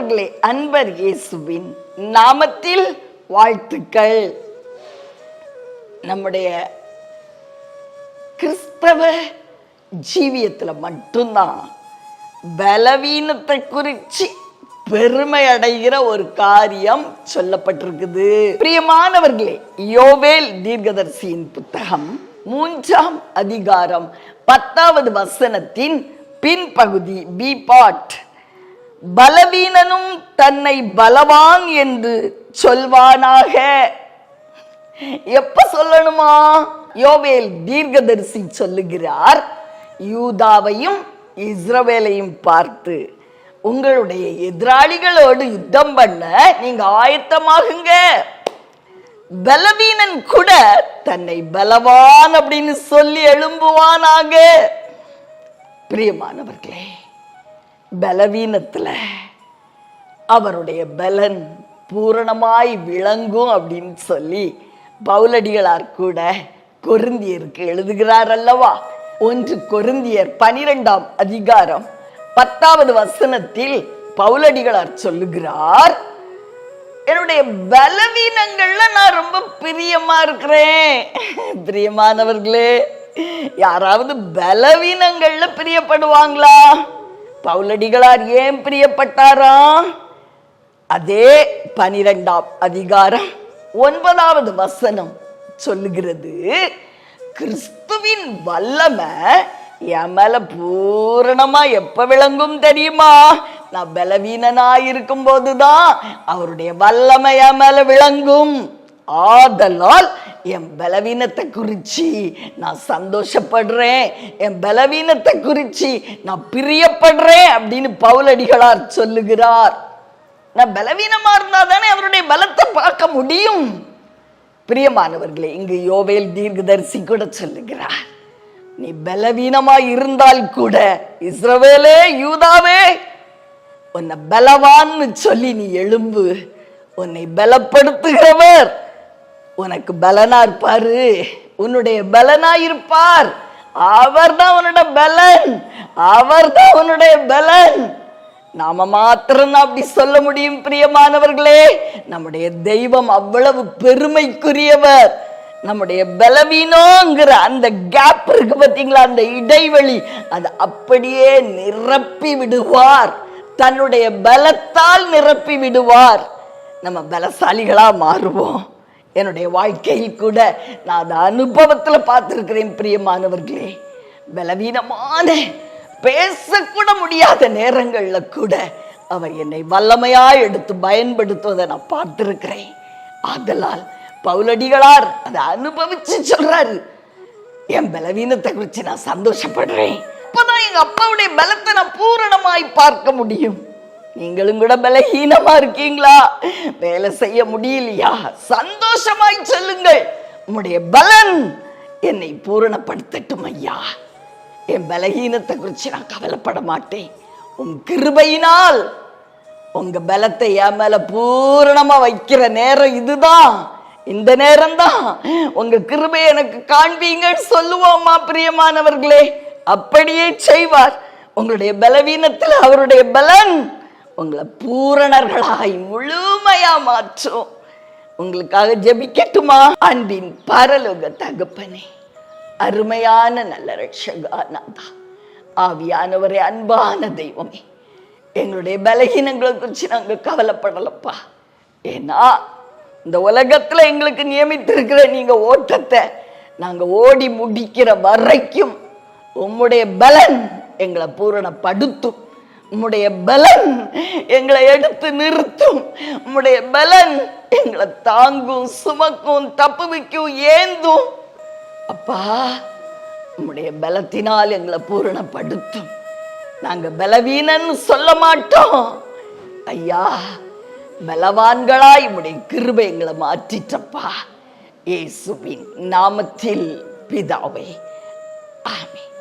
பிரியமானவர்களே, அன்பர் இயேசுவின் நாமத்தில் வாழ்த்துக்கள். நம்முடைய கிறிஸ்தவ ஜீவியத்தில் மட்டும்தான் பலவீனத்தை குறித்து பெருமை அடைகிற ஒரு காரியம் சொல்லப்பட்டிருக்குது. பிரியமானவர்களே, யோவேல் தீர்க்கதரிசியின் புத்தகம் 3ஆம் அதிகாரம் 10வது வசனத்தின் பின்பகுதி பி பார்ட், பலவீனனும் தன்னை பலவான் என்று சொல்வானாக. எப்ப சொல்லணுமா? யோவேல் தீர்க்கதரிசி சொல்லுகிறார், யூதாவையும் இஸ்ரவேலையும் பார்த்து, உங்களுடைய எதிராளிகளோடு யுத்தம் பண்ண நீங்க ஆயத்தமாகுங்க. பலவீனன் கூட தன்னை பலவான் அப்படின்னு சொல்லி எழும்புவானாக. பிரியமானவர்களே, பலவீனத்துல அவருடைய பலன் பூரணமாய் விளங்கும் அப்படின்னு சொல்லி பவுலடிகளார் கூட கொரிந்தியருக்கு எழுதுகிறார் அல்லவா. 1 கொரிந்தியர் 12ஆம் அதிகாரம் 10வது வசனத்தில் பவுலடிகளார் சொல்லுகிறார், என்னுடைய பலவீனங்கள்ல நான் ரொம்ப பிரியமா இருக்கிறேன். பிரியமானவர்களே, யாராவது பலவீனங்கள்ல பிரியப்படுவாங்களா? பவுலடிகளார் ஏன் பிரியப்பட்டாரா? அதே 12ஆம் அதிகாரம் 9வது வசனம் சொல்லுகிறது, கிறிஸ்துவின் வல்லமை என் மேல பூரணமா எப்ப விளங்கும் தெரியுமா? நான் பலவீனனா இருக்கும் போதுதான் அவருடைய வல்லமை என் மேல விளங்கும். ஆதலால் என் பலவீனத்தை குறிச்சு நான் சந்தோஷப்படுறேன், என் பலவீனத்தை குறிச்சு நான் பிரியப்படுறேன் அப்படின்னு பவுலடிகளார் சொல்லுகிறார். நான் பலவீனமா இருந்தா தானே அவருடைய பலத்தை பார்க்க முடியும். பிரியமானவர்களே, இங்கு யோவேல் தீர்க்கதரிசி கூட சொல்லுகிறார், நீ பலவீனமா இருந்தால் கூட இஸ்ரவேலே, யூதாவே, உன்னை பலவான்னு சொல்லி நீ எழும்பு. உன்னை பலப்படுத்துகிறவர் உனக்கு பலனா இருப்பாரு, உன்னுடைய பலனா இருப்பார். அவர் தான் உன்னுடைய பலன், அவர் தான் உன்னுடைய பலன். நாம மாத்திரம் அப்படி சொல்ல முடியும். பிரியமானவர்களே, நம்முடைய தெய்வம் அவ்வளவு பெருமைக்குரியவர். நம்முடைய பலவீனங்கிற அந்த கேப் இருக்கு பார்த்தீங்களா, அந்த இடைவெளி, அது அப்படியே நிரப்பி விடுவார். தன்னுடைய பலத்தால் நிரப்பி விடுவார். நம்ம பலசாலிகளா மாறுவோம். என்னுடைய வாழ்க்கையில் கூட நான் அந்த அனுபவத்துல பார்த்திருக்கிறேன். பிரியமானவர்களே, பலவீனமான பேசக்கூட முடியாத நேரங்கள்ல கூட அவர் என்னை வல்லமையா எடுத்து பயன்படுத்துவதை நான் பார்த்திருக்கிறேன். ஆதலால் பவுலடிகளார் அதை அனுபவிச்சு சொல்றாரு, என் பலவீனத்தை குறித்து நான் சந்தோஷப்படுறேன். அப்பதான் எங்க அப்பாவுடைய பலத்தை நான் பூரணமாய் பார்க்க முடியும். நீங்களும் கூட பலஹீனமா இருக்கீங்களா? வேலை செய்ய முடியலையா? சந்தோஷமாய் சொல்லுங்கள், உம்முடைய பலன் என்னை பூரணப்படுத்தட்டும் ஐயா. என் பலஹீனத்தை குறித்து நான் கவலைப்பட மாட்டேன். உன் கிருபையினால் உங்க பலத்தை என் மேல பூரணமா வைக்கிற நேரம் இதுதான், இந்த நேரம் தான். உங்க கிருபை எனக்கு காண்பீங்கன்னு சொல்லுவோமா? பிரியமானவர்களே, அப்படியே செய்வார். உங்களுடைய பலவீனத்தில் அவருடைய பலன் உங்களை பூரணர்களாய் முழுமையா மாற்றும். உங்களுக்காக ஜெபிக்கட்டுமா? அன்பின் பரலோக தகப்பனே, அருமையான நல்ல ரட்சகநாதா, ஆவியானவரே, அன்பான தெய்வமே, எங்களுடைய பலகீனங்களை குறித்து நாங்க கவலைப்படலப்பா. ஏன்னா இந்த உலகத்துல எங்களுக்கு நியமித்திருக்கிற நீங்க ஓட்டத்தை நாங்க ஓடி முடிக்கிற வரைக்கும் உம்முடைய பலன் எங்களை பூரணப்படுத்தும். உம்முடைய பலன் எங்களை எடுத்து நிறுத்தும். உம்முடைய பலன் எங்களை தாங்கும், சுமக்கும், தப்புவிக்கும், ஏந்தும். அப்பா, உம்முடைய பலத்தினால் எங்களை பூரணப்படுத்தும். நாங்க பலவீனன்னு சொல்ல மாட்டோம் ஐயா. பலவான்களாய் உம்முடைய கிருபை எங்களை மாற்றிட்டப்பா. இயேசுவின் நாமத்தில் பிதாவே, ஆமென்.